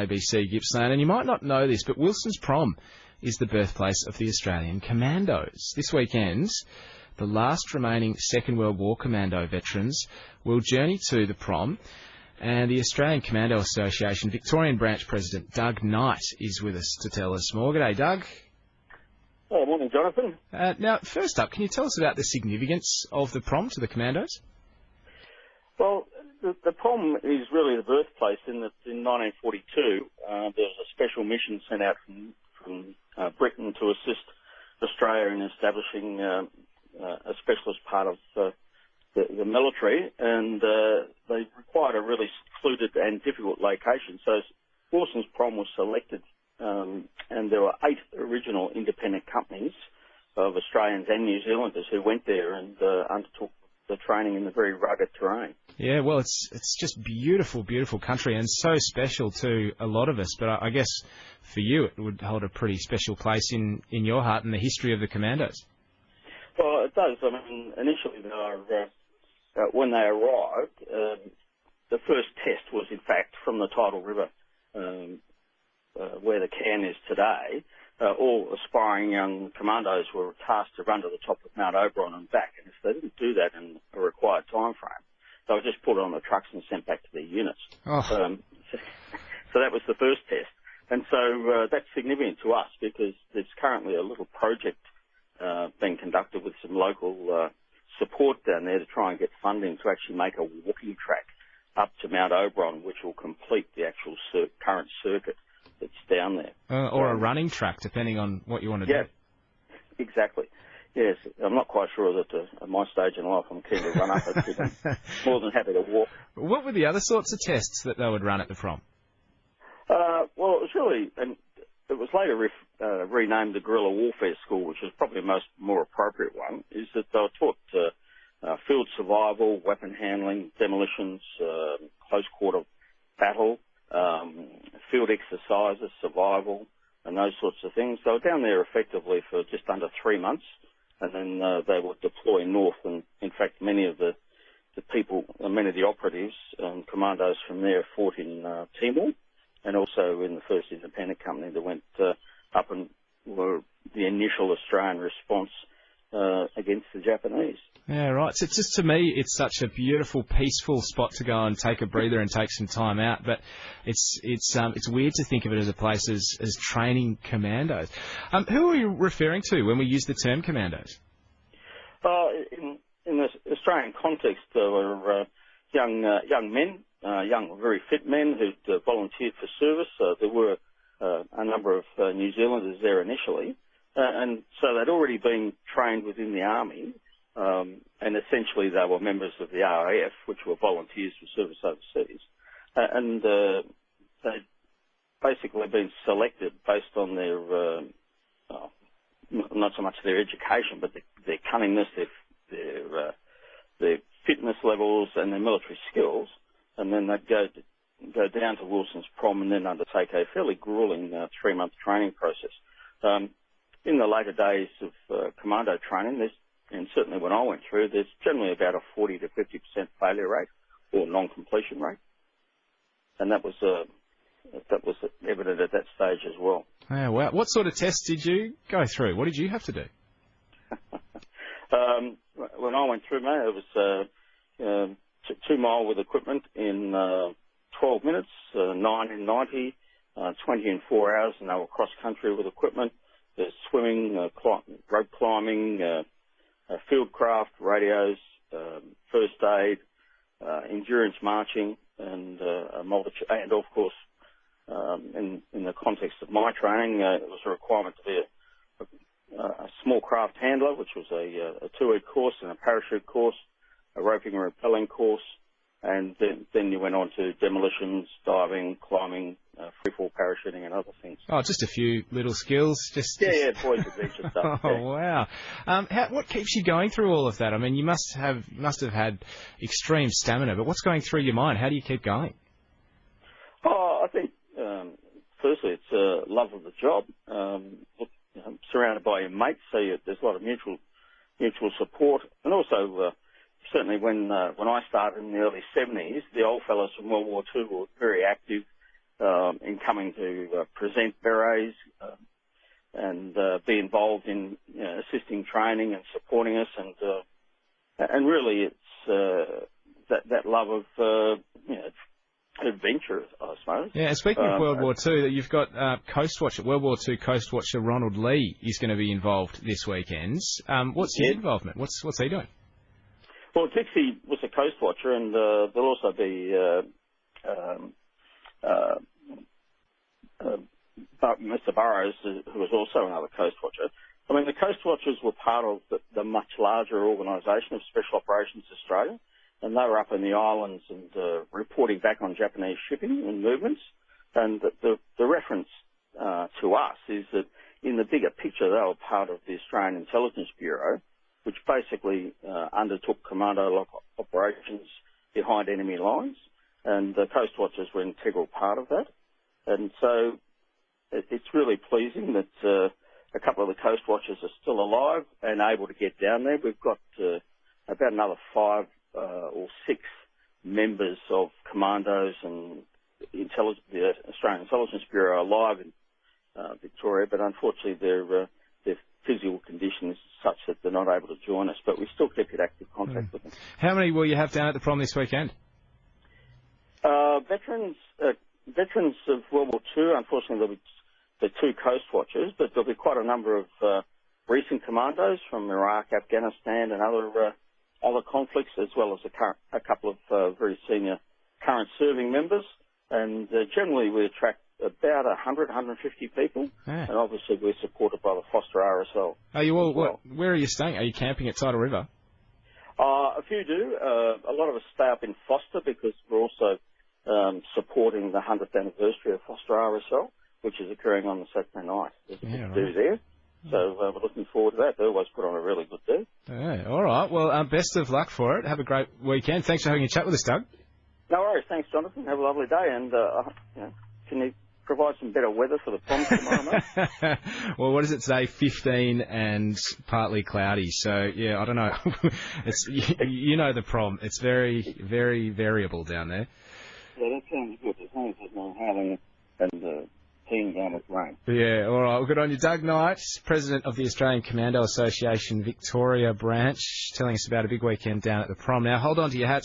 ABC Gippsland, and you might not know this, but Wilson's Prom is the birthplace of the Australian Commandos. This weekend, the last remaining Second World War Commando veterans will journey to the prom, and the Australian Commando Association Victorian Branch President Doug Knight is with us to tell us more. G'day, Doug. Oh, morning, Jonathan. Now, first up, can you tell us about the significance of the prom to the Commandos? Well, the prom is really the birthplace in 1942. There was a special mission sent out from Britain to assist Australia in establishing a specialist part of the military, and they required a really secluded and difficult location. So Wilson's Prom was selected, and there were 8 original independent companies of Australians and New Zealanders who went there and undertook the training in the very rugged terrain. Yeah, well, it's just beautiful, beautiful country, and so special to a lot of us. But I guess for you, it would hold a pretty special place in your heart in the history of the Commandos. Well, it does. I mean, initially, when they arrived, the first test was, in fact, from the Tidal River, where the Cairn is today. All aspiring young commandos were tasked to run to the top of Mount Oberon and back, and if they didn't do that in a required time frame, they were just put on the trucks and sent back to their units. Oh. So that was the first test. And so that's significant to us because there's currently a little project being conducted with some local support down there to try and get funding to actually make a walking track up to Mount Oberon, which will complete the actual current circuit that's down there. Or a running track, depending on what you want to do. Yeah, exactly. Yes, I'm not quite sure that at my stage in life I'm keen to run up it. I'm more than happy to walk. What were the other sorts of tests that they would run at the prom? Well, it was really, and it was later renamed the Guerrilla Warfare School, which is probably the more appropriate one, is that they were taught field survival, weapon handling, demolitions, close quarter battle, field exercises, survival, and those sorts of things. They were down there effectively for just under 3 months, and then they would deploy north. And in fact, many of the operatives and commandos from there fought in Timor, and also in the first independent company that went up and were the initial Australian response against the Japanese. Yeah, right. So just to me, it's such a beautiful, peaceful spot to go and take a breather and take some time out. But it's weird to think of it as a place as training commandos. Who are you referring to when we use the term commandos? In the Australian context, there were young men, very fit men who'd volunteered for service. There were a number of New Zealanders there initially, and so they'd already been trained within the army. And essentially they were members of the RAF, which were volunteers for service overseas. And they'd basically been selected based on their, not so much their education, but their cunningness, their fitness levels and their military skills. And then they'd go down to Wilson's Prom and then undertake a fairly grueling 3-month training process. In the later days of commando training, and certainly when I went through, there's generally about a 40 to 50% failure rate or non-completion rate, and that was evident at that stage as well. Oh, wow. What sort of tests did you go through? What did you have to do? When I went through, mate, it was 2 mile with equipment in 12 minutes, 9 in 90, 20 in 4 hours, and they were cross-country with equipment. There's swimming, rope climbing, field craft, radios, first aid, endurance marching, and a multitude. And of course, in the context of my training, it was a requirement to be a small craft handler, which was a 2-week course, and a parachute course, a roping and rappelling course, and then you went on to demolitions, diving, climbing, freefall parachuting, and other things. Oh, just a few little skills. Yeah, boys adventure stuff. Oh, yeah. Wow! What keeps you going through all of that? I mean, you must have had extreme stamina, but what's going through your mind? How do you keep going? Oh, I think firstly it's love of the job. Surrounded by your mates, so there's a lot of mutual support, and also. Certainly when I started in the early 70s, the old fellows from World War II were very active, in coming to present berets and be involved in assisting training and supporting us, and really it's that love of adventure, I suppose. Yeah, and speaking of World War II, you've got World War II Coast Watcher Ronald Lee is going to be involved this weekend. What's his involvement? What's he doing? Well, Dixie was a Coast Watcher, and there'll also be Mr. Burrows, who is also another Coast Watcher. I mean, the Coast Watchers were part of the much larger organisation of Special Operations Australia, and they were up in the islands and reporting back on Japanese shipping and movements. And the reference to us is that in the bigger picture, they were part of the Australian Intelligence Bureau, which basically undertook commando operations behind enemy lines, and the Coast Watchers were an integral part of that. And so it's really pleasing that a couple of the Coast Watchers are still alive and able to get down there. We've got about another 5 or 6 members of Commandos and the Australian Intelligence Bureau alive in Victoria, but unfortunately their physical condition is such that they're not able to join us, but we still keep in active contact with them. How many will you have down at the prom this weekend? Veterans of World War II, unfortunately there'll be the 2 Coast Watchers, but there'll be quite a number of recent commandos from Iraq, Afghanistan and other conflicts, as well as a couple of very senior current serving members. And generally we attract about 100, 150 people, and obviously we're supported by the Foster RSL. Are you all? Where are you staying? Are you camping at Tidal River? A few do. A lot of us stay up in Foster because we're also supporting the 100th anniversary of Foster RSL, which is occurring on the Saturday night. There's a big do there. So we're looking forward to that. They always put on a really good do. Yeah, all right. Well, best of luck for it. Have a great weekend. Thanks for having a chat with us, Doug. No worries. Thanks, Jonathan. Have a lovely day. And can you provide some better weather for the prom tomorrow night? Well, what does it say? 15 and partly cloudy. So, yeah, I don't know. It's you know the prom. It's very, very variable down there. Yeah, that sounds good. As long as there's no howling and teeing down with rain. Yeah, all right. Well, good on you. Doug Knight, President of the Australian Commando Association Victoria branch, telling us about a big weekend down at the prom. Now, hold on to your hats.